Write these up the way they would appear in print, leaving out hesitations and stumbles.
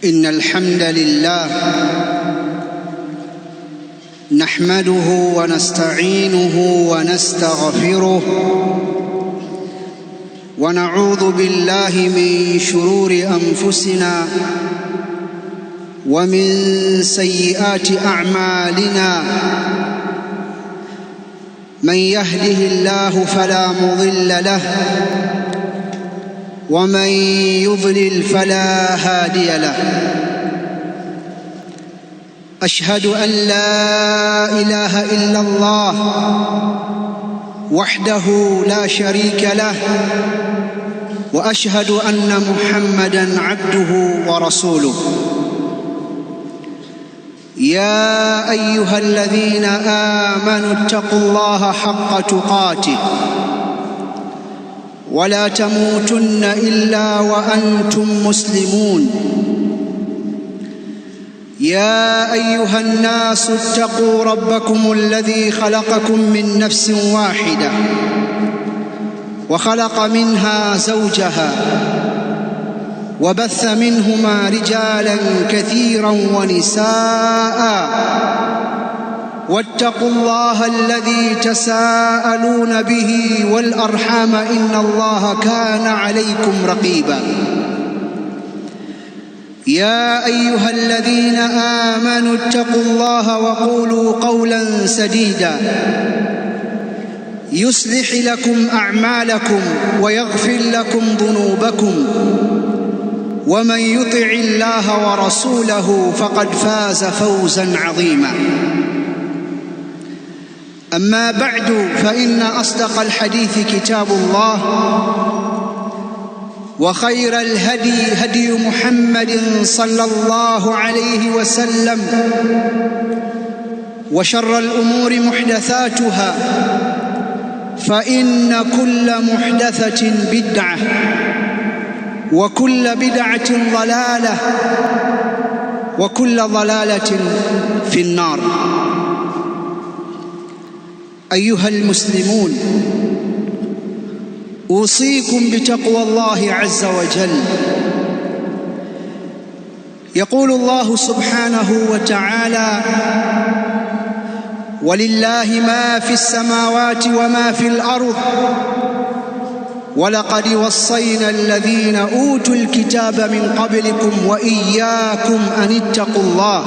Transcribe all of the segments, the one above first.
إن الحمد لله نحمده ونستعينه ونستغفره ونعوذ بالله من شرور أنفسنا ومن سيئات أعمالنا. من يهده الله فلا مضل له ومن يضلل فلا هادي له. أشهد أن لا إله إلا الله وحده لا شريك له، وأشهد أن محمدًا عبده ورسوله. يا أيها الذين آمنوا اتقوا الله حق تقاته ولا تموتن إلا وأنتم مسلمون. يا أيها الناس اتقوا ربكم الذي خلقكم من نفس واحدة وخلق منها زوجها وبث منهما رجالا كثيرا ونساء، واتقوا الله الذي تساءلون به والأرحام إن الله كان عليكم رقيبا. يا أيها الذين آمنوا اتقوا الله وقولوا قولا سديدا يصلح لكم أعمالكم ويغفر لكم ذنوبكم، ومن يطع الله ورسوله فقد فاز فوزا عظيما. أما بعد، فإن أصدق الحديث كتاب الله، وخير الهدي هدي محمد صلى الله عليه وسلم، وشر الأمور محدثاتها، فإن كل محدثة بدعة وكل بدعة ضلالة وكل ضلالة في النار. أيها المسلمون، أوصيكم بتقوى الله عز وجل. يقول الله سبحانه وتعالى: ولله ما في السماوات وما في الأرض ولقد وصينا الذين أوتوا الكتاب من قبلكم وإياكم أن اتقوا الله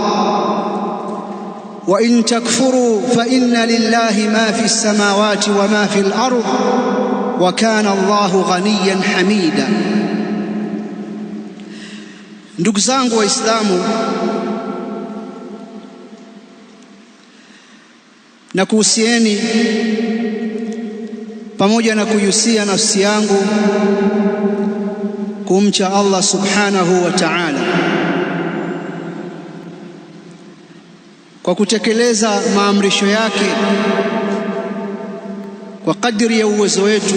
وإن تكفروا فإن لله ما في السماوات وما في الأرض وكان الله غنيا حميدا. Ndugu zangu Waislamu, na kuhusieni pamoja na kuihusia nafsi yangu kumcha Allah subhanahu wa ta'ala kwa kutekeleza maamrisho yake kwa kadiri ya uwezo wetu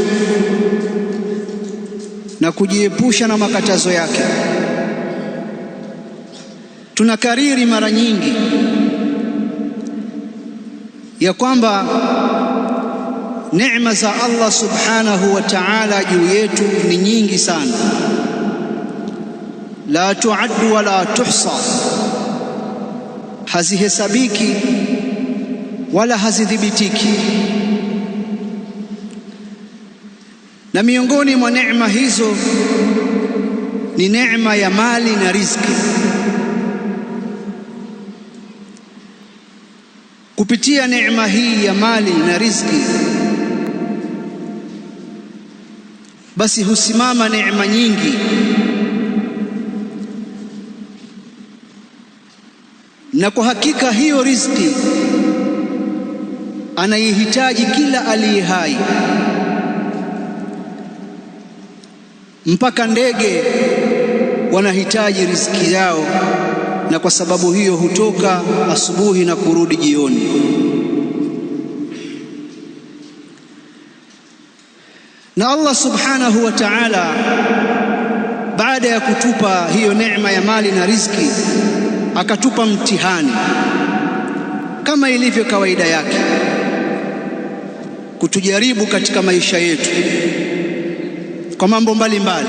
na kujiepusha na makatazo yake. Tunakariri mara nyingi ya kwamba neema za Allah subhanahu wa ta'ala juu yetu ni nyingi sana, la tuaddu wala tuhsa, hazihesabiki wala hazidhibitiki. Na miongoni mwa neema hizo ni neema ya mali na riziki. Kupitia neema hii ya mali na riziki, basi husimama neema nyingi, na kwa hakika hiyo riziki anaihitaji kila aliye hai. Mpaka ndege wanahitaji riziki yao, na kwa sababu hiyo hutoka asubuhi na kurudi jioni. Na Allah subhanahu wa ta'ala, baada ya kutupa hiyo neema ya mali na riziki, akatupa mtihani kama ilivyo kawaida yake, kutujaribu katika maisha yetu kwa mambo mbalimbali.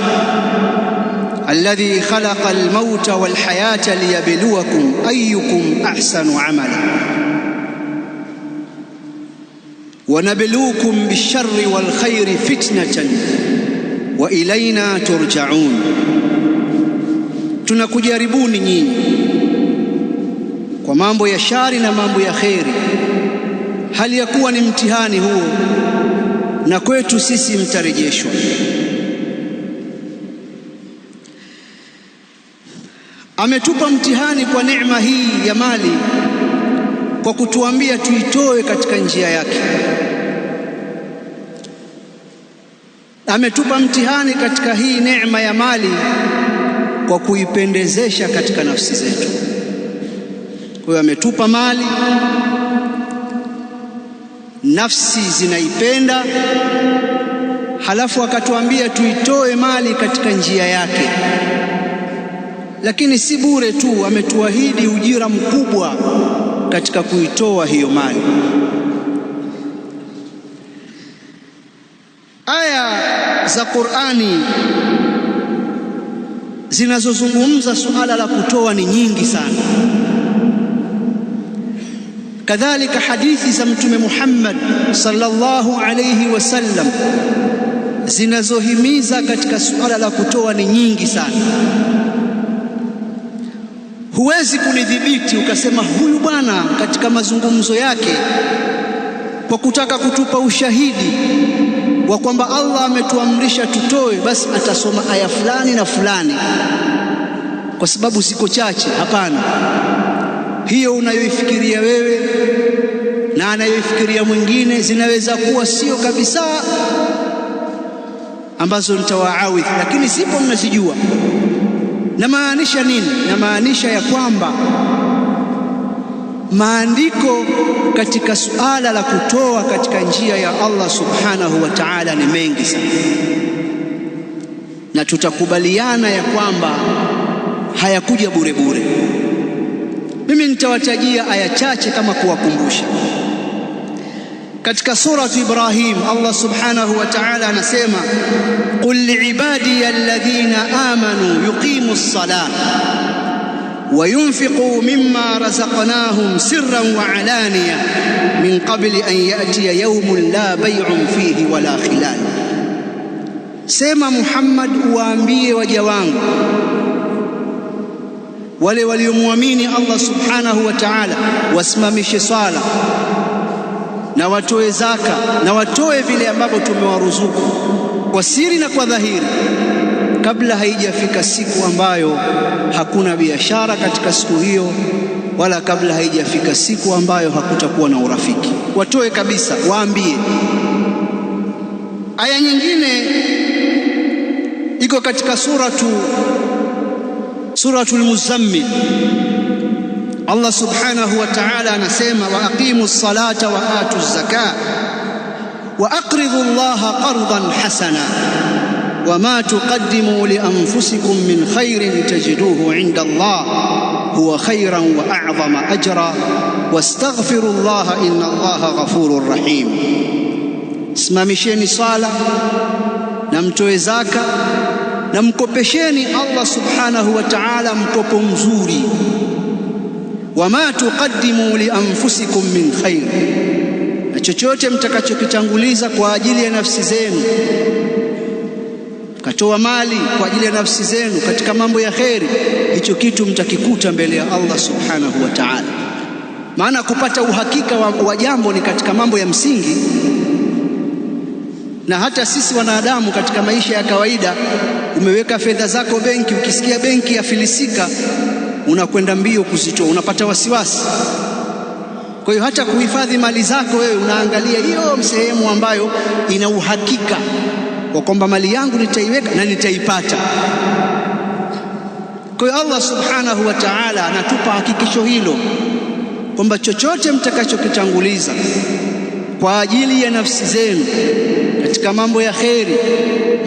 alladhi khalaqa almauta walhayata liyabluwakum ayyukum ahsanu amala wa nabluukum bisharri walkhairi fitnatan wa ilayna turja'un. Tunakujaribuni nyinyi kwa mambo ya shari na mambo ya kheri, hali ya kuwa ni mtihani huo, na kwetu sisi mtarejeshwa. Ametupa mtihani kwa neema hii ya mali kwa kutuambia tuitoe katika njia yake. Ametupa mtihani katika hii neema ya mali kwa kuipendezesha katika nafsi zetu. Kwa hiyo ametupa mali, nafsi zinaipenda, halafu akatuambia tuitoe mali katika njia yake. Lakini si bure tu, ametuahidi ujira mkubwa katika kuitoa hiyo mali. Aya za Qur'ani zinazozungumza suala la kutoa ni nyingi sana. Kadhalika hadithi za Mtume Muhammad sallallahu alayhi wasallam zinazohimiza katika suala la kutoa ni nyingi sana. Huwezi kunidhibiti ukasema huyu bwana katika mazungumzo yake kwa kutaka kutupa ushahidi wa kwamba Allah ametuamrisha tutoe, basi atasoma aya fulani na fulani kwa sababu ziko chache. Hapana, hiyo unayoifikiria wewe na anayoifikiria mwingine zinaweza kuwa sio kabisa ambazo nitawaawidhi, lakini sipo mnazijua. Na maanisha nini? Na maanisha ya kwamba maandiko katika suala la kutoa katika njia ya Allah subhanahu wa ta'ala ni mengi sana, na tutakubaliana ya kwamba hayakuja bure bure. Mimi nitawatajia aya chache kama kuwakumbusha. Katika suratu Ibrahim Allah subhanahu wa ta'ala anasema, qul liibadiya alladhina amanu yuqimus salah wa yunfiqu mimma razaqnahum sirran wa alaniya min qabli an ya'tiya yawmun la bay'un fihi wala khilal. Sema Muhammad, uwaambie waja wangu wale waliomwamini Allah subhanahu wa ta'ala wasimamishe swala na watoe zaka na watoe vile ambavyo tumewaruzuku kwa siri na kwa dhahiri, kabla haijafika siku ambayo hakuna biashara katika siku hiyo, wala kabla haijafika siku ambayo hakutakuwa na urafiki. Watoe kabisa, waambie. Aya nyingine iko katika suratul Muzammil. Allah subhanahu wa ta'ala anasema, wa aqimus salata wa atuz zakata wa aqridu Allaha qardan hasana wa ma tuqaddimu li anfusikum min khairin tajiduhu 'inda Allah huwa khairan wa a'zama ajra wastaghfiru Allaha inna Allaha ghafurur rahim. Simamisheni sala na mtoe zaka na mkopesheni Allah subhanahu wa ta'ala mkopo mzuri. Wama tuqaddimu li anfusikum min khair, na chochote mtakachokitanguliza kwa ajili ya nafsi zenu, katoa mali kwa ajili ya nafsi zenu katika mambo ya kheri, hicho kitu mtakikuta mbele ya Allah subhanahu wa ta'ala. Maana kupata uhakika wa jambo ni katika mambo ya msingi, na hata sisi wanadamu katika maisha ya kawaida, umeweka fedha zako benki, ukisikia benki yafilisika unakwenda mbio kuzitoa, unapata wasiwasi. Kwa hiyo hata kuhifadhi mali zako wewe unaangalia hiyo sehemu ambayo ina uhakika wa kwamba mali yangu nitaiweka na nitaipata. Kwa hiyo Allah subhanahu wa ta'ala anatupa hakikisho hilo kwamba chochote mtakachokitanguliza kwa ajili ya nafsi zenu katika mambo ya kheri,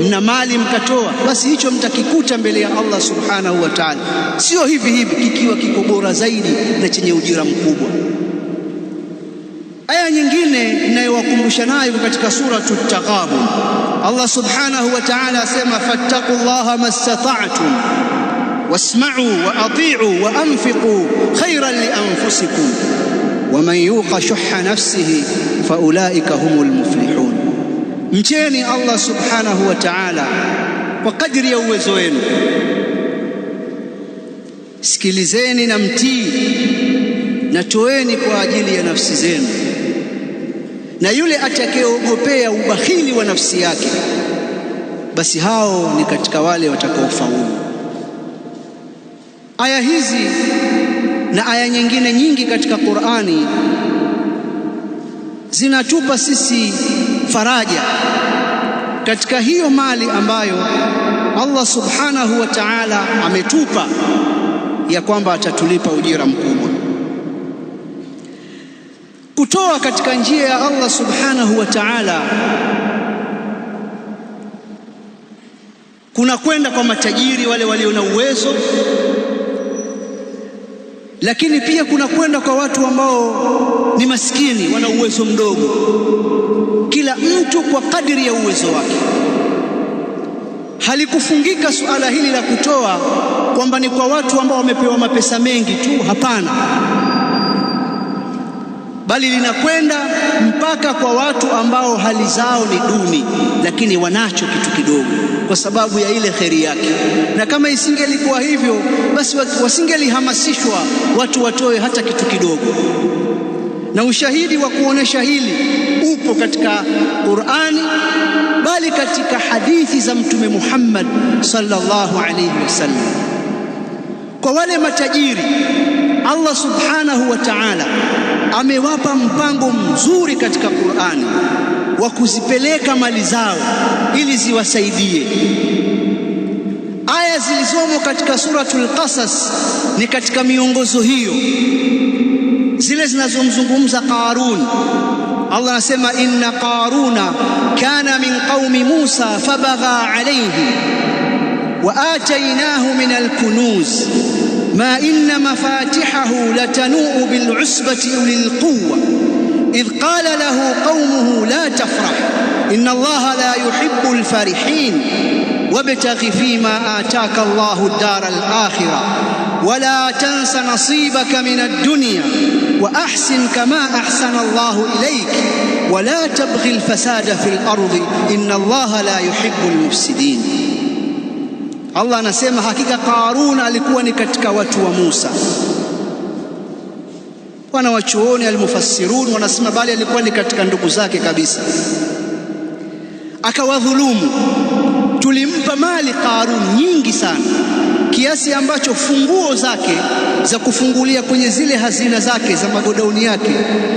mna mali mkatoa, basi hicho mtakikuta mbele ya Allah subhanahu wa ta'ala, sio hivi hivi, kikiwa kiko bora zaidi na chenye ujira mkubwa. Aya nyingine inayowakumbusha nayo katika suratu Taghabun, Allah subhanahu wa ta'ala asema fattaqullaha mastata'tum wasma'u wa ati'u wa anfiqu khayran li anfusikum wa man yuqa shuhha nafsihi fa ulaika humul muflihun. Mcheni Allah subhanahu wa ta'ala kwa kadri ya uwezo wenu, sikilizeni na mtii, na toeni kwa ajili ya nafsi zenu, na yule atakayeogopea ubakhili wa nafsi yake, basi hao ni katika wale watakaofaulu. Aya hizi na aya nyingine nyingi katika Qur'ani zinatupa sisi faraja katika hiyo mali ambayo Allah subhanahu wa ta'ala ametupa, ya kwamba atatulipa ujira mkubwa. Kutoa katika njia ya Allah subhanahu wa ta'ala kuna kwenda kwa matajiri wale walio na uwezo, lakini pia kuna kwenda kwa watu ambao ni maskini, wana uwezo mdogo. Kila mtu kwa kadiri ya uwezo wake. Halikufungika suala hili la kutoa kwamba ni kwa watu ambao wamepewa mapesa mengi tu, hapana, bali linakwenda mpaka kwa watu ambao hali zao ni duni, lakini wanacho kitu kidogo kwa sababu ya ile kheri yake. Na kama isingelikuwa hivyo, basi wasingelihamasishwa watu watoe hata kitu kidogo. Na ushahidi wa kuonesha hili upo katika Qur'ani, bali katika hadithi za Mtume Muhammad sallallahu alayhi wasallam. Kwa wale matajiri, Allah subhanahu wa ta'ala amewapa mpango mzuri katika Qur'ani wa kuzipeleka mali zao ili ziwasaidie. Aya zilizomo katika suratul Qasas ni katika miongozo hiyo, zile zinazomzungumza Qarun. Allah anasema inna Qaruna kana min qaumi Musa fabagha alayhi wa atainahu min alkunuz ma inna mafatihahu latanuu bil'usbati ulil quwwa idh qala lahu qaumuhu la tafrah inna Allaha la yuhibbul farihin wabtaghi fima ataka Allahu ad-dara al-akhirah wala tansa nasibaka min ad-dunya wa ahsin kama ahsana Allahu ilayk wala tabghi al-fasada fil ardi inna Allaha la yuhibbul mufsidin. Allah anasema hakika Qarun alikuwa ni katika watu wa Musa. Wana wachuoni al-mufassirun wanasema bali alikuwa ni katika ndugu zake kabisa, akawadhulumu. Tulimpa mali Qarun nyingi sana, kiasi ambacho funguo zake za kufungulia kwenye zile hazina zake za magodauni yake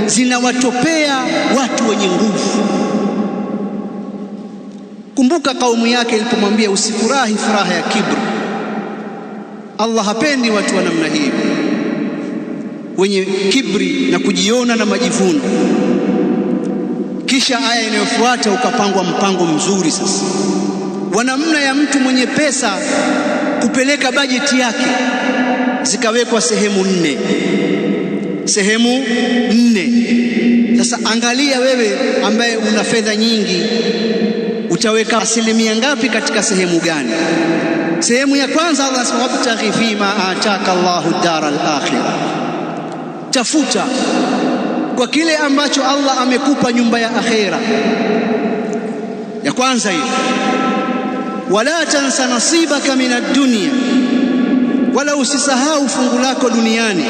zinawatopea watu wenye nguvu. Kumbuka kaumu yake ilipomwambia usifurahi furaha ya kibri. Allah hapendi watu wa namna hiyo, wenye kibri na kujiona na majivuno. Kisha aya inayofuata ukapangwa mpango mzuri sasa wa namna ya mtu mwenye pesa kupeleka bajeti yake, zikawekwa sehemu nne. Sasa angalia wewe ambaye una fedha nyingi, utaweka asilimia ngapi katika sehemu gani? Sehemu ya kwanza Allah anasema wabtaghi fima ataka Allahu ad-dara al-akhirah, tafuta kwa kile ambacho Allah amekupa nyumba ya akhera. Ya kwanza hiyo. Wala tansa nasibaka min ad-dunya, wala usisahau fungu lako duniani.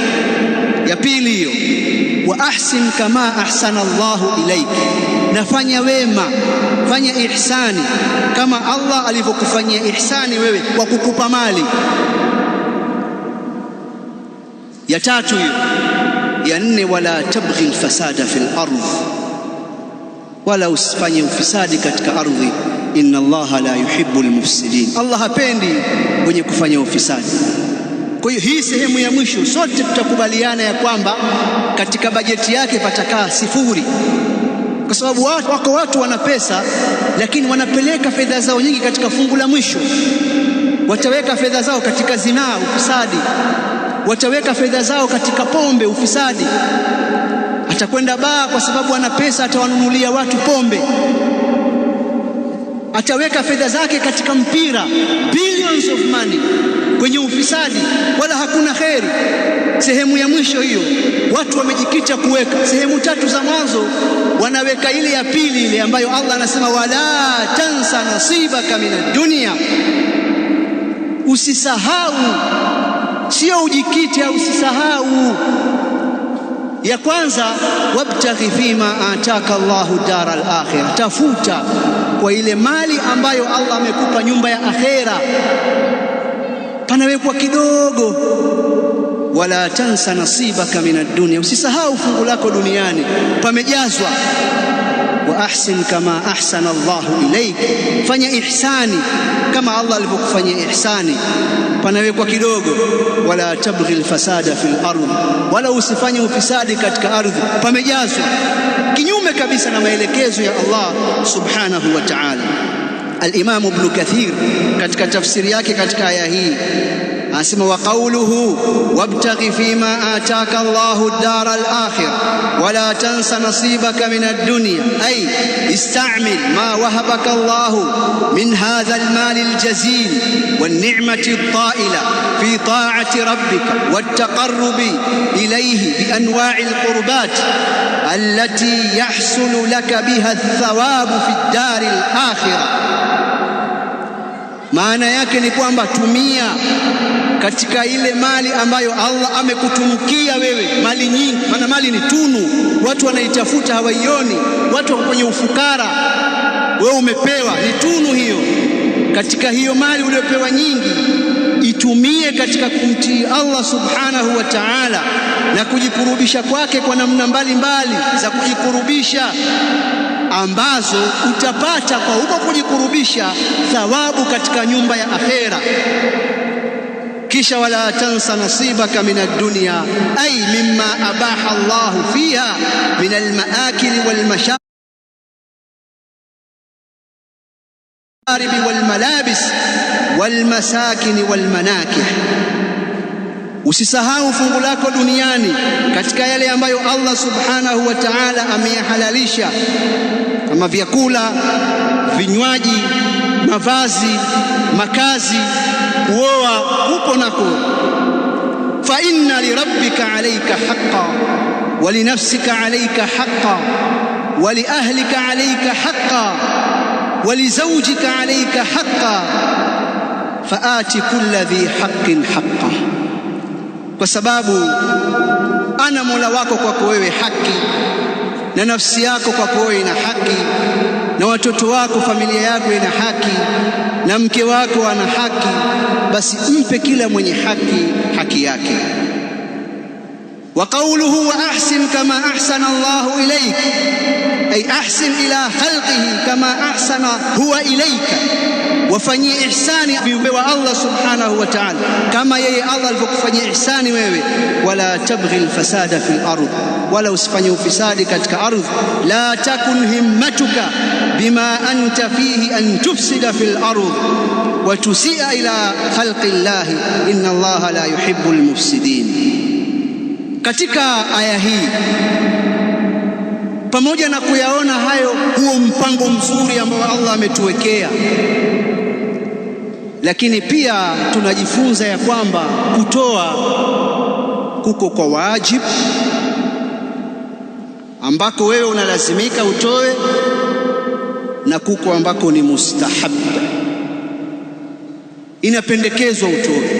Ya pili hiyo. Wa ahsin kama ahsana Allahu ilayk, nafanya wema, fanya ihsani kama Allah alivyokufanyia ihsani wewe kwa kukupa mali. Ya tatu hiyo. Ya nne, wala tabghi alfasada fil ardh, wala usifanye ufisadi katika ardhi. Inna Allaha la yuhibbul mufsidin, Allah hapendi wenye kufanya ufisadi. Kwa hiyo hii sehemu ya mwisho sote tutakubaliana ya kwamba katika bajeti yake patakaa sifuri, kwa sababu wako watu wana pesa lakini wanapeleka fedha zao nyingi katika fungu la mwisho. Wataweka fedha zao katika zinaa, ufisadi. Wataweka fedha zao katika pombe, ufisadi. Atakwenda baa kwa sababu ana pesa, atawanunulia watu pombe. Ataweka fedha zake katika mpira, billions of money, kwenye ufisadi, wala hakuna kheri. Sehemu ya mwisho hiyo watu wamejikita kuweka. Sehemu tatu za mwanzo wanaweka ile ya pili, ile ambayo Allah anasema wala tansa nasibaka minad dunya. Usisahau, sio ujikite, usisahau. Ya kwanza, wabtaghi fima ataka Allahu dara al-akhirah, tafuta kwa ile mali ambayo Allah amekupa, nyumba ya akhera, panawekwa kidogo. Wala tansa nasibaka minad dunya, usisahau fungu lako duniani, pamejazwa. Wa ahsin kama ahsana Allahu ilaik, fanya ihsani kama Allah alivyokufanyia ihsani, panawekwa kidogo. Wala tabghi alfasada fil ardh, wala usifanye ufisadi katika ardhi, pamejazwa, kinyume kabisa na maelekezo ya Allah subhanahu wa ta'ala. Al-Imam Ibn Kathir katika tafsiri yake katika aya hii anasema wa qawluhu wabtaghi fima ataka Allahu ad-dara al-akhirah wala tansa nasibaka min ad-dunya, ay istamil ma wahabaka Allahu min hadha al-mal al-jazil wan-ni'mati at-ta'ila fi ta'ati rabbika wat-taqarrubi ilayhi bi anwa'i al-qurbat allati yahsulu laka biha ath-thawabu fi ad-dari al-akhirah. Maana yake ni kwamba tumia katika ile mali ambayo Allah amekutunukia wewe, mali nyingi. Maana mali ni tunu, watu wanaitafuta hawaioni, watu wako kwenye ufukara, wewe umepewa, ni tunu hiyo. Katika hiyo mali uliyopewa nyingi, itumie katika kumtii Allah subhanahu wa ta'ala na kujikurubisha kwake kwa namna mbalimbali za kujikurubisha, ambazo utapata kwa huko kujikurubisha thawabu katika nyumba ya akhera. Kisha wala tansa nasibaka min ad-dunya, ay mimma abaha Allah fiha min al-maakil wal-masharib wal-malabis wal-masakin wal-manakih. Usisahau fungu lako duniani katika yale ambayo Allah subhanahu wa ta'ala ameyahalalisha, kama vyakula, vinywaji, mavazi, makazi, kuoa, upo nako. Fa inna li rabbika alayka haqqan wa li nafsika alayka haqqan wa li ahlika alayka haqqan wa li zawjika alayka haqqan faati kulli dhi haqqin haqqan, kwa sababu ana Mola wako kwako wewe haki, na nafsi yako kwako wewe ina haki, na watoto wako, familia yako ina haki, na mke wako ana haki. Basi mpe kila mwenye haki haki yake. Wa qawluhu wa ahsin kama ahsana Allahu ilayk, ay ahsin ila khalqihi kama ahsana huwa ilayka, wafanyie ihsani viumbe wa Allah subhanahu wa ta'ala kama yeye Allah alivyokufanyia ihsani wewe. Wala tabghi alfasada fil ardh, wala usifanye ufisadi katika ardhi. La takun himmatuka bima anta fihi an tufsida fil ardh wa tusia ila khalqi llahi inna Allaha la yuhibbul mufsidin. Katika aya hii, pamoja na kuyaona hayo, huo mpango mzuri ambao Allah ametuwekea, lakini pia tunajifunza ya kwamba kutoa kuko kwa wajibu, ambako wewe unalazimika utoe, na kuko ambako ni mustahab, inapendekezwa utoe.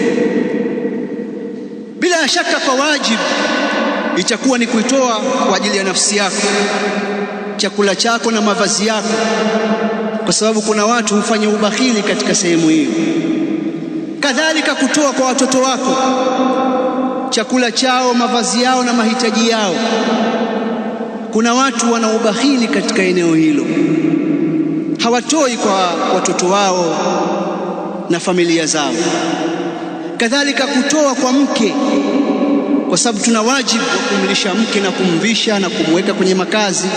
Bila shaka kwa wajibu itakuwa ni kuitoa kwa ajili ya nafsi yako, chakula chako na mavazi yako, kwa sababu kuna watu hufanya ubakhili katika sehemu hiyo. Kadhalika kutoa kwa watoto wako, chakula chao, mavazi yao na mahitaji yao. Kuna watu wana ubakhili katika eneo hilo, hawatoi kwa watoto wao na familia zao. Kadhalika kutoa kwa mke, kwa sababu tuna wajibu wa kumlisha mke na kumvisha na kumweka kwenye makazi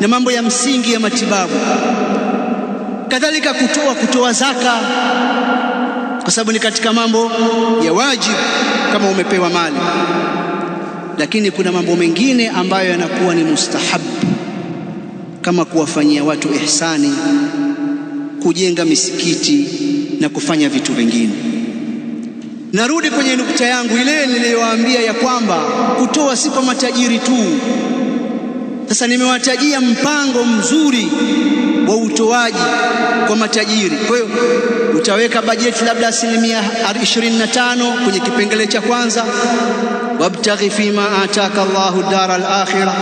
na mambo ya msingi ya matibabu. Kadhalika kutoa zaka, kwa sababu ni katika mambo ya wajibu kama umepewa mali. lakini kuna mambo mengine ambayo yanakuwa ni mustahabu, kama kuwafanyia watu ihsani, kujenga misikiti na kufanya vitu vingine. Narudi kwenye nukta yangu ile niliyowaambia ya kwamba kutoa si kwa matajiri tu. Sasa nimewatajia mpango mzuri wa utoaji kwa matajiri. Kwa hiyo utaweka bajeti labda 25% kwenye kipengele cha kwanza, wabtaghi fima ataka Allahu dara al-akhirah.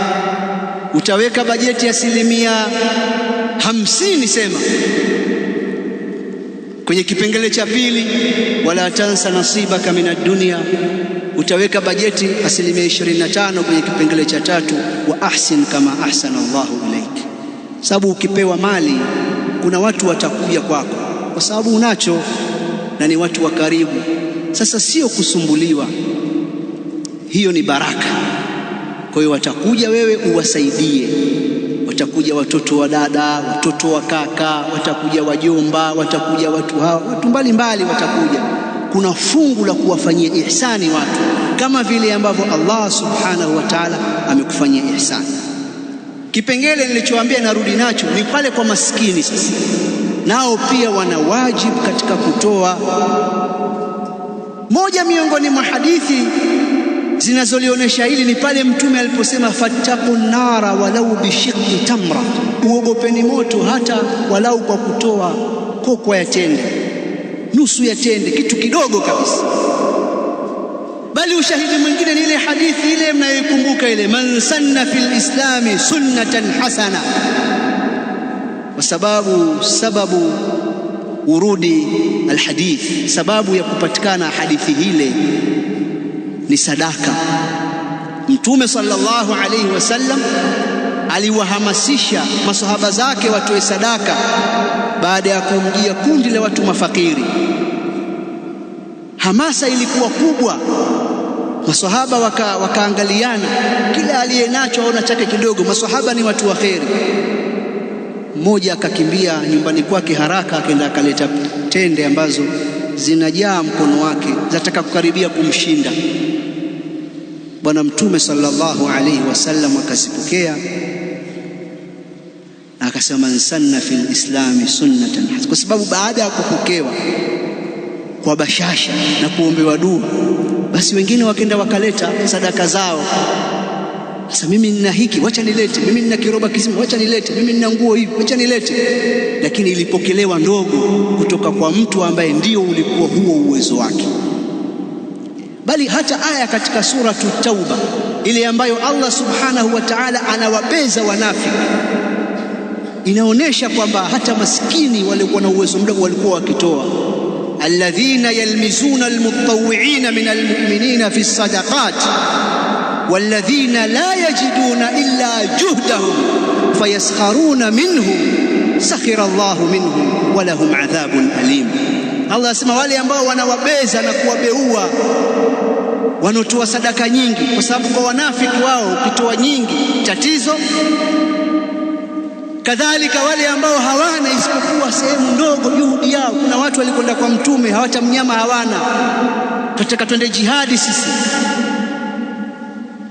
Utaweka bajeti ya 50% sema kwenye kipengele cha pili, wala tansa nasibaka minad dunya. Utaweka bajeti 25% kwenye kipengele cha tatu, wa ahsin kama ahsana Allahu ilaik. Sababu ukipewa mali kuna watu watakuja kwako kwa sababu unacho na ni watu wa karibu. Sasa sio kusumbuliwa, hiyo ni baraka. Kwa hiyo watakuja wewe uwasaidie, watakuja watoto wa dada, watoto wa kaka, watakuja wajomba, watakuja watu hao, watu mbalimbali watakuja. Kuna fungu la kuwafanyia ihsani watu kama vile ambavyo Allah subhanahu wa ta'ala amekufanyia ihsani. Kipengele nilichowaambia narudi nacho ni pale kwa maskini. Sasa nao pia wana wajibu katika kutoa. Moja miongoni mwa hadithi zinazolionyesha hili ni pale Mtume aliposema fattaqun nara walau bishiqqi tamra, uogopeni moto hata walau kwa kutoa kokwa ya tende, nusu ya tende, kitu kidogo kabisa. Bali ushahidi mwingine ni ile hadithi ile mnayokumbuka ile, man sanna fil islami sunnatan hasana. Kwa sababu urudi alhadith, sababu ya kupatikana hadithi ile ni sadaka. Mtume sallallahu alayhi wasallam aliwahamasisha masahaba zake watoe sadaka baada ya kumjia kundi la watu mafakiri. Hamasa ilikuwa kubwa, masahaba wakaangaliana, kila aliyenacho aona chake kidogo. Masahaba ni watu wa kheri. Mmoja akakimbia nyumbani kwake haraka, akaenda akaleta tende ambazo zinajaa mkono wake, zataka kukaribia kumshinda. Bwana Mtume sallallahu alayhi wasallam akazipokea na akasema man sanna fil islami sunnatan hasana, kwa sababu baada ya kupokewa kwa bashasha na kuombewa dua, basi wengine wakaenda wakaleta sadaka zao. Sasa mimi nina hiki, wacha nilete. Mimi nina kiroba kizima, wacha nilete. Mimi nina nguo hivi, wacha nilete. Lakini ilipokelewa ndogo kutoka kwa mtu ambaye ndio ulikuwa huo uwezo wake. Bali hata aya katika suratu Tauba ile ambayo Allah subhanahu wa ta'ala anawabeza wanafiki, inaonyesha kwamba hata maskini walikuwa na uwezo mdogo walikuwa wakitoa. alladhina yalmizuna almutawwi'ina min almu'minina fi sadaqat walladhina la yajiduna illa juhdahum fayaskharuna minhum sakhira Allahu minhum walahum adhabun alim. Allah asema wale ambao wanawabeza na kuwabeua wanotoa sadaka nyingi, kwa sababu kwa wanafiki wao ukitoa nyingi tatizo. Kadhalika wale ambao hawana isipokuwa sehemu ndogo juhudi yao. Kuna watu walikwenda kwa Mtume, hawata mnyama hawana, tutaka twende jihadi sisi.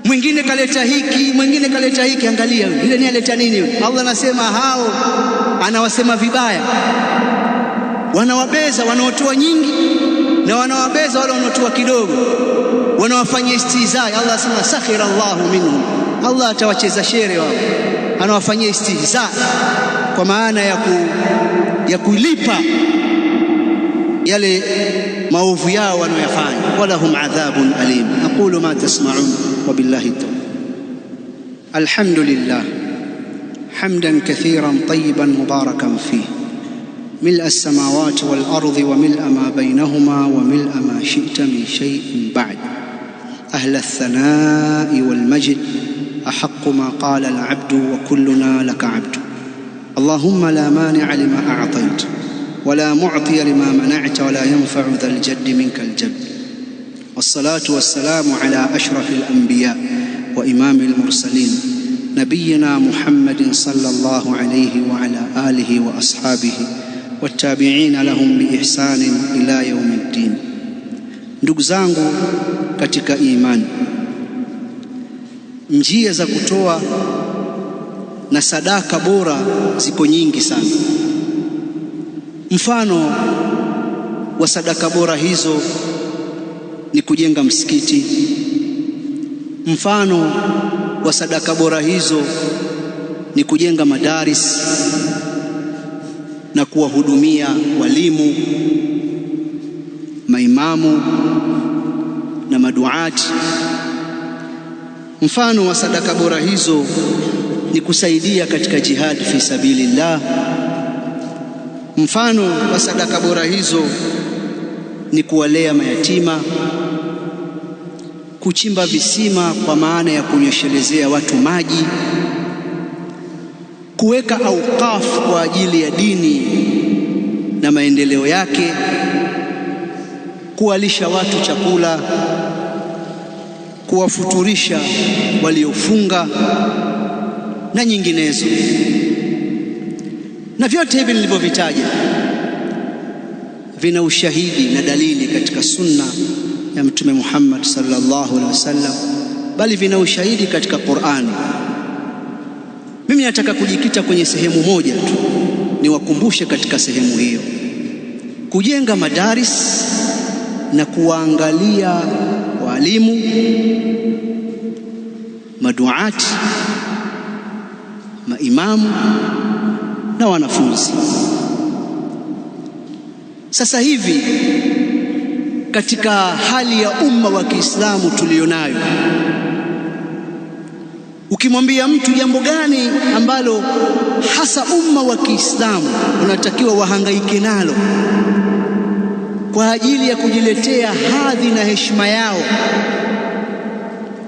Mwingine kaleta hiki, mwingine kaleta hiki. Angalia yule ni aleta nini yule? Allah anasema hao anawasema vibaya, wanawabeza wanaotoa nyingi na wanawabeza wale wanaotoa kidogo, wanawafanyia istihzaa. Allah anasema sakhira Allahu minhum, Allah atawacheza shere wao, anawafanyia istihzaa kwa maana ya kulipa yale maovu yao wanayofanya. walahum adhabun alim. aqulu ma tasma'un wa billahi tawfiq. alhamdulillah hamdan kathiran tayyiban mubarakan fihi ملء السماوات والأرض وملء ما بينهما وملء ما شئت من شيء بعد. أهل الثناء والمجد أحق ما قال العبد وكلنا لك عبد. اللهم لا مانع لما أعطيت ولا معطي لما منعت ولا ينفع ذا الجد منك الجد. والصلاة والسلام على أشرف الأنبياء وإمام المرسلين نبينا محمد صلى الله عليه وعلى آله وأصحابه والتابعين لهم بإحسان إلى يوم الدين. Ndugu zangu katika imani, Njia za kutoa na sadaka bora ziko nyingi sana. Mfano wa sadaka bora hizo ni kujenga msikiti. Mfano wa sadaka bora hizo ni kujenga madaris na kuwahudumia walimu, maimamu na maduati. Mfano wa sadaka bora hizo ni kusaidia katika jihad fi sabilillah. Mfano wa sadaka bora hizo ni kuwalea mayatima, kuchimba visima kwa maana ya kunyeshelezea watu maji, kuweka auqaf kwa ajili ya dini na maendeleo yake, kuwalisha watu chakula, kuwafuturisha waliofunga na nyinginezo. Na vyote hivi nilivyovitaja vina ushahidi na dalili katika sunna ya Mtume Muhammad sallallahu alaihi wasallam, bali vina ushahidi katika Qur'ani. Mimi nataka kujikita kwenye sehemu moja tu, niwakumbushe katika sehemu hiyo: kujenga madaris na kuwaangalia walimu, maduati, maimamu na wanafunzi. Sasa hivi katika hali ya umma wa Kiislamu tulionayo, ukimwambia mtu jambo gani ambalo hasa umma wa Kiislamu unatakiwa wahangaike nalo kwa ajili ya kujiletea hadhi na heshima yao,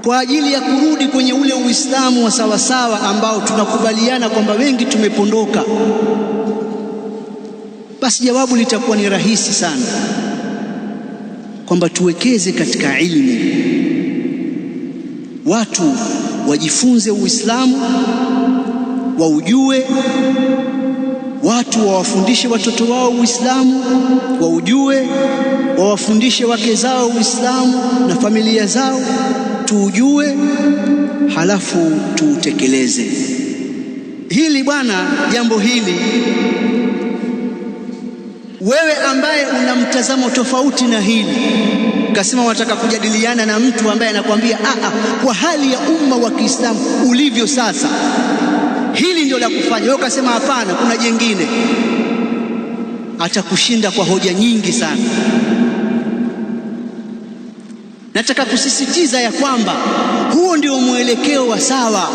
kwa ajili ya kurudi kwenye ule Uislamu wa sawasawa ambao tunakubaliana kwamba wengi tumepondoka, basi jawabu litakuwa ni rahisi sana, kwamba tuwekeze katika ilmu, watu wajifunze Uislamu, waujue, watu wawafundishe watoto wao Uislamu, waujue, wawafundishe wake zao Uislamu na familia zao, tuujue, halafu tuutekeleze. Hili bwana, jambo hili, wewe ambaye una mtazamo tofauti na hili, ukasema wataka kujadiliana na mtu ambaye anakuambia kwa hali ya umma wa Kiislamu ulivyo sasa, hili ndio la kufanya, wewe ukasema hapana, kuna jengine, atakushinda kwa hoja nyingi sana. Nataka kusisitiza ya kwamba huo ndio mwelekeo wa sawa.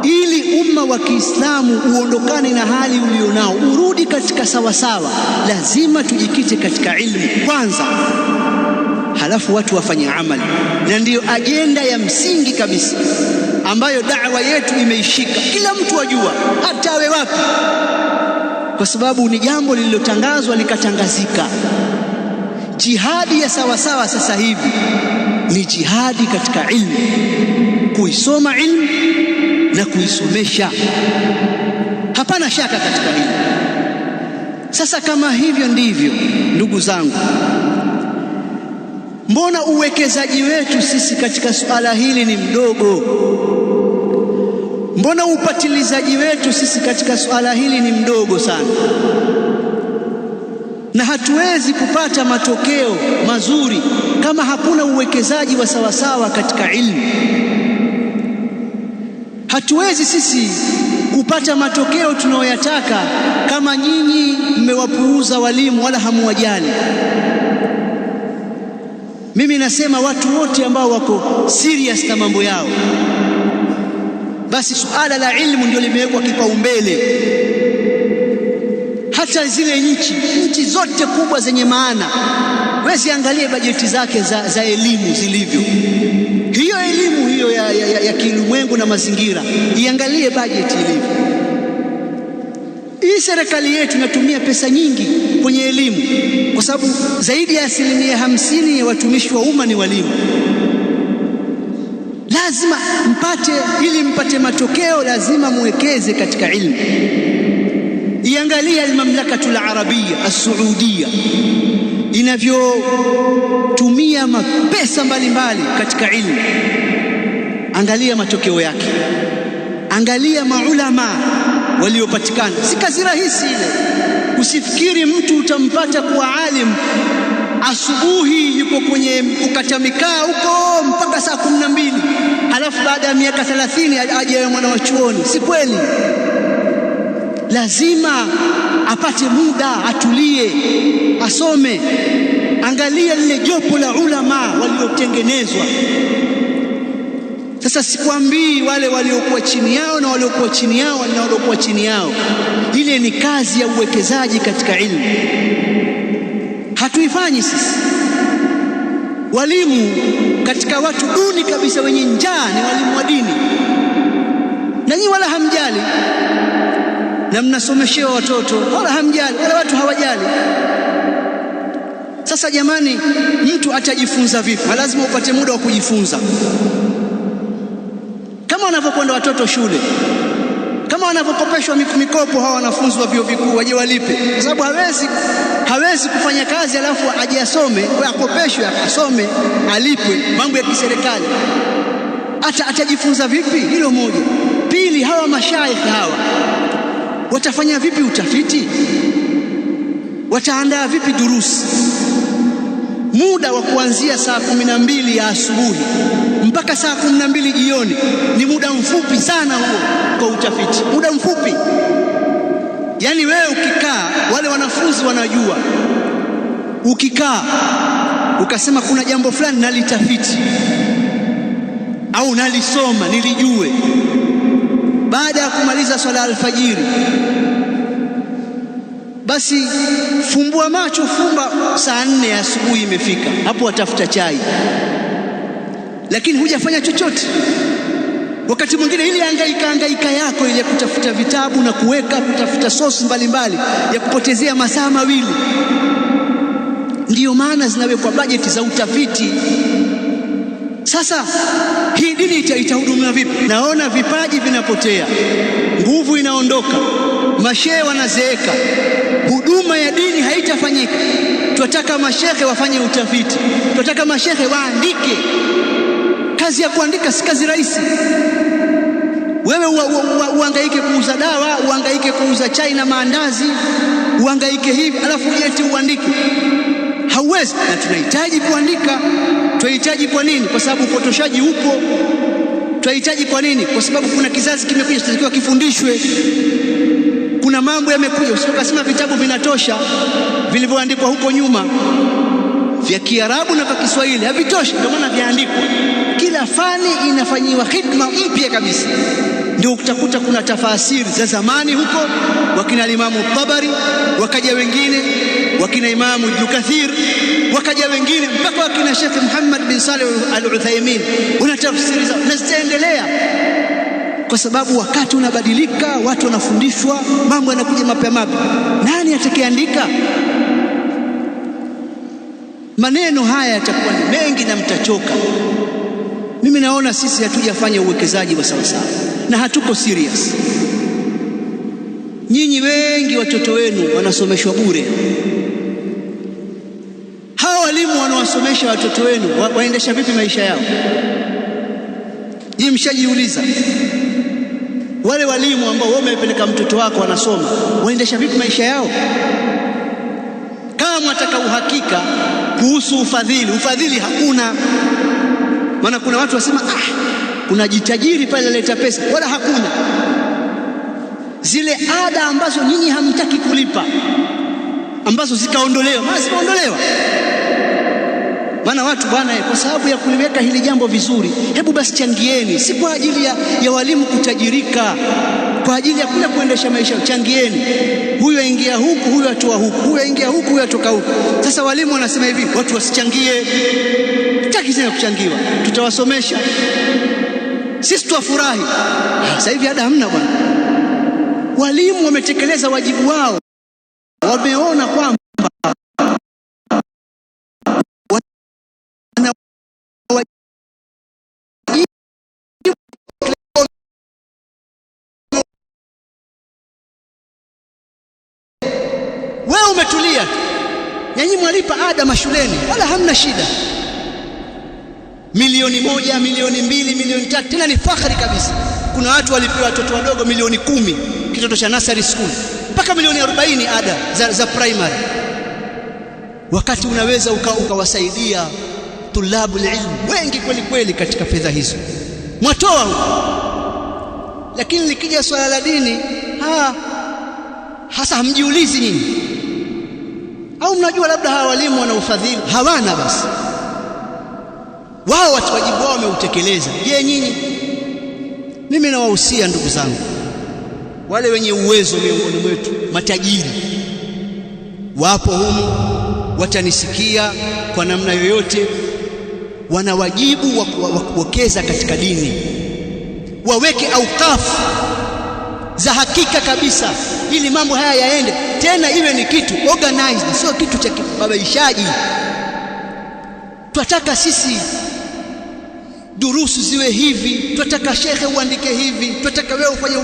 Ili umma wa Kiislamu uondokane na hali ulionao, urudi katika sawasawa, lazima tujikite katika ilmu kwanza, halafu watu wafanye amali. Na ndiyo ajenda ya msingi kabisa ambayo da'wa yetu imeishika, kila mtu ajua, hata awe wapi, kwa sababu ni jambo lililotangazwa likatangazika. Jihadi ya sawasawa sasa hivi ni jihadi katika ilmu, kuisoma ilmu na kuisomesha, hapana shaka katika hili. Sasa kama hivyo ndivyo, ndugu zangu, mbona uwekezaji wetu sisi katika suala hili ni mdogo? Mbona upatilizaji wetu sisi katika suala hili ni mdogo sana? Na hatuwezi kupata matokeo mazuri kama hakuna uwekezaji wa sawasawa katika ilmu. Hatuwezi sisi kupata matokeo tunayoyataka kama nyinyi mmewapuuza walimu wala hamuwajali. Mimi nasema watu wote ambao wako serious na mambo yao, basi suala la ilmu ndio limewekwa kipaumbele. Hata zile nchi zote kubwa zenye maana, wewe ziangalie bajeti zake za elimu zilivyo. Hiyo elimu hiyo ya kiulimwengu na mazingira, iangalie bajeti ilivyo. Hii serikali yetu inatumia pesa nyingi kwenye elimu, kwa sababu zaidi ya 50% ya watumishi wa umma ni walimu. Lazima ili mpate matokeo, lazima muwekeze katika ilmu. Iangalia al-Mamlakatul Arabia as-Saudia inavyotumia mapesa mbalimbali katika ilmu. angalia matokeo yake, angalia maulama waliopatikana. Si kazi rahisi ile. Usifikiri mtu utampata kuwa alim asubuhi yuko kwenye kukata mikaa huko mpaka saa 12, halafu baada ya miaka 30 aje mwana wa chuoni. Si kweli. Lazima apate muda, atulie, asome. Angalia lile jopo la ulama waliotengenezwa. Sasa sikwambii wale waliokuwa chini yao na waliokuwa chini yao na waliokuwa chini yao. Ile ni kazi ya uwekezaji katika ilmu, hatuifanyi sisi. Walimu katika watu duni kabisa wenye njaa ni walimu wa dini, na nyinyi wala hamjali, na mnasomeshewa watoto wala hamjali, wala watu hawajali. Sasa jamani, mtu atajifunza vipi? Lazima upate muda wa kujifunza. Kama wanavyokwenda watoto shule, kama wanavyokopeshwa mikopo hawa wanafunzi wa vyuo vikuu waje walipe, kwa sababu hawezi kufanya kazi alafu aje asome, kwa akopeshwe asome alipwe, mambo ya kiserikali. Atajifunza vipi? Hilo moja. Pili, hawa mashaikh hawa watafanya vipi utafiti? Wataandaa vipi durusi? Muda wa kuanzia saa 12 ya asubuhi mpaka saa 12 jioni ni muda mfupi sana huo kwa utafiti, muda mfupi. Yaani wewe ukikaa, wale wanafunzi wanajua, ukikaa ukasema kuna jambo fulani nalitafiti au nalisoma nilijue, baada ya kumaliza swala alfajiri, basi fumbua macho, fumba saa 4 ya asubuhi imefika, hapo watafuta chai, lakini hujafanya chochote. Wakati mwingine ile hangaika yako ile kutafuta vitabu na kutafuta source mbalimbali ya kupotezea masaa 2. Ndiyo maana zinawekwa bajeti za utafiti. Sasa hii dini itahudumia vipi? Naona vipaji vinapotea, nguvu inaondoka, mashehe wanazeeka, huduma ya dini haitafanyika. Tunataka mashehe wafanye utafiti, tunataka mashehe waandike. Kazi ya kuandika si kazi rahisi. Wewe uhangaike kuuza dawa, uhangaike kuuza chai na maandazi, uhangaike hivi alafu eti uandike, hauwezi. Na tunahitaji kuandika. Tunahitaji kwa nini? Kwa sababu upotoshaji upo. Tunahitaji kwa nini? Kwa sababu kuna kizazi kimekuja, tunatakiwa kifundishwe. Kuna mambo yamekuja, usikasema vitabu vinatosha vilivyoandikwa huko nyuma vya Kiarabu na vya Kiswahili havitoshi, ndio maana vyaandikwa. Kila fani inafanyiwa khidma mpya kabisa. Ndio utakuta kuna tafasiri za zamani huko, wakina Imamu Tabari, wakaja wengine, wakina Imamu Ibn Kathir, wakaja wengine, mpaka wakina Sheikh Muhammad bin Saleh al-Uthaymeen, una tafsiri zao na zitaendelea, kwa sababu wakati unabadilika, watu wanafundishwa, mambo yanakuja mapya. Nani atakayeandika? Maneno haya yatakuwa ni mengi na mtachoka. Mimi naona sisi hatujafanya uwekezaji wa sawasawa na hatuko serious. Nyinyi wengi watoto wenu wanasomeshwa bure. Hawa walimu wanaosomesha watoto wenu waendesha vipi maisha yao? Nyinyi mshajiuliza? Wale walimu ambao wewe umepeleka mtoto wako anasoma, waendesha vipi maisha yao? Kama wataka uhakika kuhusu ufadhili hakuna. Maana kuna watu wasema kuna jitajiri pale aleta pesa, wala hakuna. Zile ada ambazo nyinyi hamtaki kulipa, ambazo zikaondolewa, maana zikaondolewa. Maana watu bwana, kwa sababu ya kuliweka hili jambo vizuri, hebu basi changieni. Si kwa ajili ya walimu kutajirika, kwa ajili ya kule kuendesha maisha. Changieni, huyu aingia huku, huyu atoa huku, huyu aingia huku, huyu atoka huku. Sasa walimu wanasema hivi, watu wasichangie. Tutaki tena kuchangiwa, tutawasomesha sisi, tuwafurahi. Sasa hivi ada hamna bwana. Walimu wametekeleza wajibu wao, wameona kwamba wewe umetulia, nyinyi mwalipa ada mashuleni, wala hamna shida. milioni 1, milioni 2, milioni 3, tena ni fakhari kabisa. Kuna watu walipewa watoto wadogo milioni 10 kitoto cha nursery school, mpaka milioni 40 ada za primary, wakati unaweza ukawasaidia tulabu ilmu wengi kweli kweli katika fedha hizo mwatoa. Lakini likija swala la dini, hasa hamjiulizi nyinyi, au mnajua labda hawa walimu wana ufadhili? Hawana. Basi wao wajibu wao wameutekeleza. Je, nyinyi? Mimi nawahusia ndugu zangu, wale wenye uwezo miongoni mwetu, matajiri wapo humu, watanisikia kwa namna yoyote, wana wajibu wa kuwekeza katika dini, waweke aukafu za hakika kabisa, ili mambo haya yaende, tena iwe ni kitu organized, sio kitu cha kibabaishaji. Tunataka sisi durusu ziwe hivi, tunataka shekhe uandike hivi, tunataka wewe ufanye.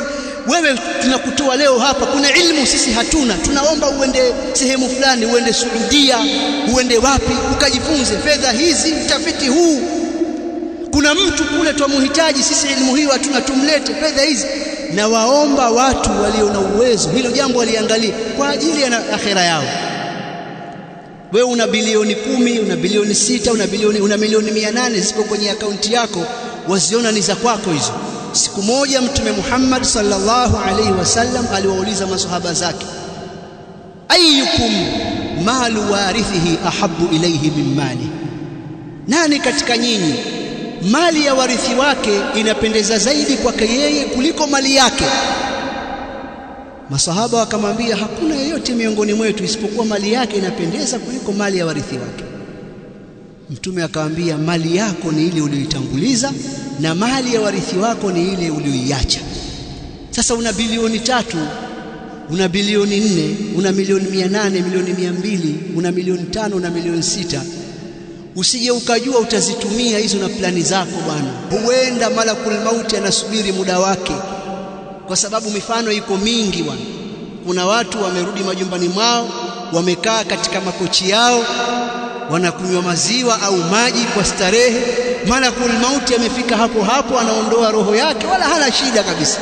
Wewe tunakutoa leo hapa, kuna ilmu sisi hatuna, tunaomba uende sehemu fulani, uende Saudia, uende wapi, ukajifunze fedha hizi, utafiti huu. Kuna mtu kule tumuhitaji sisi, elimu hiyo hatuna, tumlete fedha hizi. Na waomba watu walio na uwezo hilo jambo waliangalia kwa ajili ya akhera yao. Wewe una bilioni 10, una bilioni 6, una milioni 800 ziko kwenye akaunti yako, waziona ni za kwako hizo. Siku moja Mtume Muhammad sallallahu alaihi wasallam aliwauliza masahaba zake, ayyukum malu warithihi ahabbu ilayhi min mali, nani katika nyinyi mali ya warithi wake inapendeza zaidi kwake yeye kuliko mali yake? Masahaba wakamwambia, hakuna yeyote miongoni mwetu isipokuwa mali yake inapendeza kuliko mali ya warithi wake. Mtume akamwambia, mali yako ni ile uliyoitanguliza na mali ya warithi wako ni ile uliyoiacha. Sasa una bilioni 3, una bilioni 4, una milioni 800, milioni 200, una milioni 5, una milioni 6. Usije ukajua utazitumia hizo na plani zako bwana. Huenda malakul mauti anasubiri muda wake, kwa sababu mifano iko mingi bwana. Kuna watu wamerudi majumbani mwao, wamekaa katika makochi yao, wanakunywa maziwa au maji kwa starehe. Malakul mauti amefika hapo hapo, anaondoa roho yake, wala hana shida kabisa.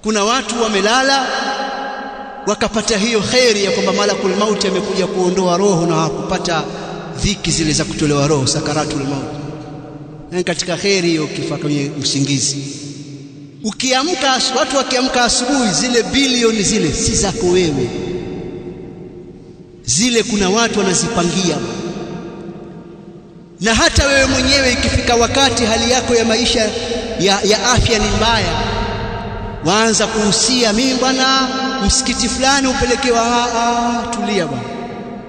Kuna watu wamelala wakapata hiyo khairi ya kwamba malakul mauti amekuja kuondoa roho, na hawakupata dhiki zile za kutolewa roho, sakaratul maut. Na katika khairi hiyo kifa kwenye usingizi, ukiamka, watu wakiamka asubuhi, zile bilioni zile si zako wewe, zile kuna watu wanazipangia. Na hata wewe mwenyewe ikifika wakati hali yako ya maisha ya afya ni mbaya, waanza kuhusia, mimi bwana msikiti fulani upelekewa. Tulia bwana,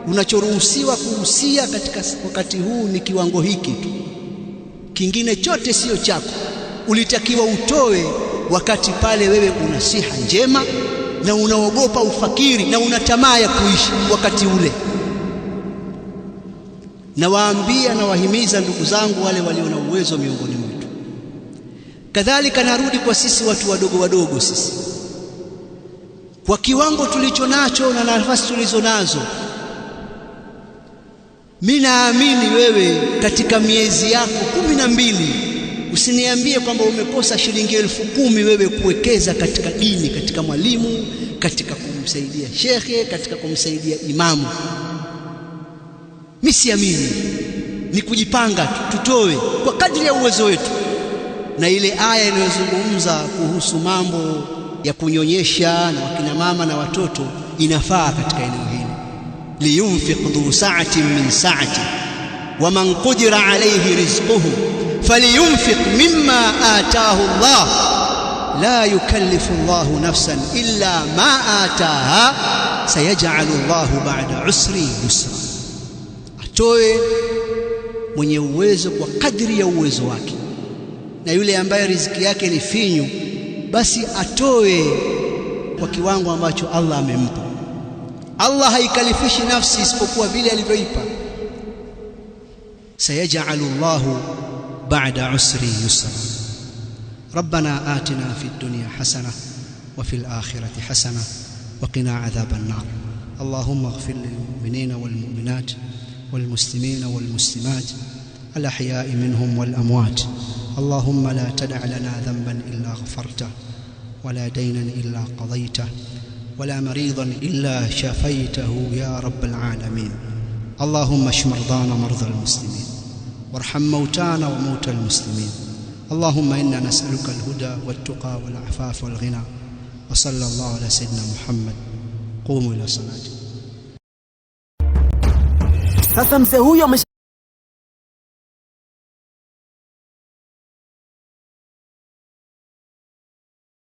unachoruhusiwa kuhusia katika wakati huu ni kiwango hiki tu, kingine chote sio chako. Ulitakiwa utoe wakati pale wewe una siha njema na unaogopa ufakiri na una tamaa ya kuishi wakati ule. Na waambia na wahimiza ndugu zangu wale walio na uwezo miongoni mwetu. Kadhalika narudi kwa sisi watu wadogo wadogo, sisi kwa kiwango tulicho nacho na nafasi tulizo nazo, mimi naamini wewe katika miezi yako 12 usiniambie kwamba umekosa shilingi 10,000 wewe kuwekeza katika dini, katika mwalimu, katika kumsaidia shekhe, katika kumsaidia imamu. Mimi siamini, ni kujipanga tutoe kwa kadri ya uwezo wetu. Na ile aya inayozungumza kuhusu mambo ya kunyonyesha na wakina mama na watoto inafaa katika eneo hili. Liyunfiq dhu sa'atin min sa'ati wa man qudira alayhi rizquhu falyunfiq mimma ataahu Allah la yukallifu Allahu nafsan illa ma ataaha sayaj'alu Allahu ba'da usri yusra. Atoe mwenye uwezo kwa kadri ya uwezo wake, na yule ambaye riziki yake ni finyu basi atoe kwa kiwango ambacho Allah amempa. Allah haikalifishi nafsi isipokuwa vile alivyoipa. Sayaj'alu Allahu ba'da usri yusra. Rabbana atina fid dunya hasana wa fil akhirati hasana wa qina adhaban nar. Allahumma ighfir lil mu'minina wal mu'minat wal muslimina wal muslimat الأحياء منهم والأموات. اللهم لا تدع لنا ذنبا إلا غفرته، ولا دينا إلا قضيته، ولا مريضا إلا شفيته يا رب العالمين. اللهم اشف مرضانا مرضى المسلمين، وارحم موتانا وموتى المسلمين. اللهم إنا نسألك الهدى والتقى والعفاف والغنى. وصلى الله على سيدنا محمد. قوموا إلى صلاتكم. Sasa mzee huyo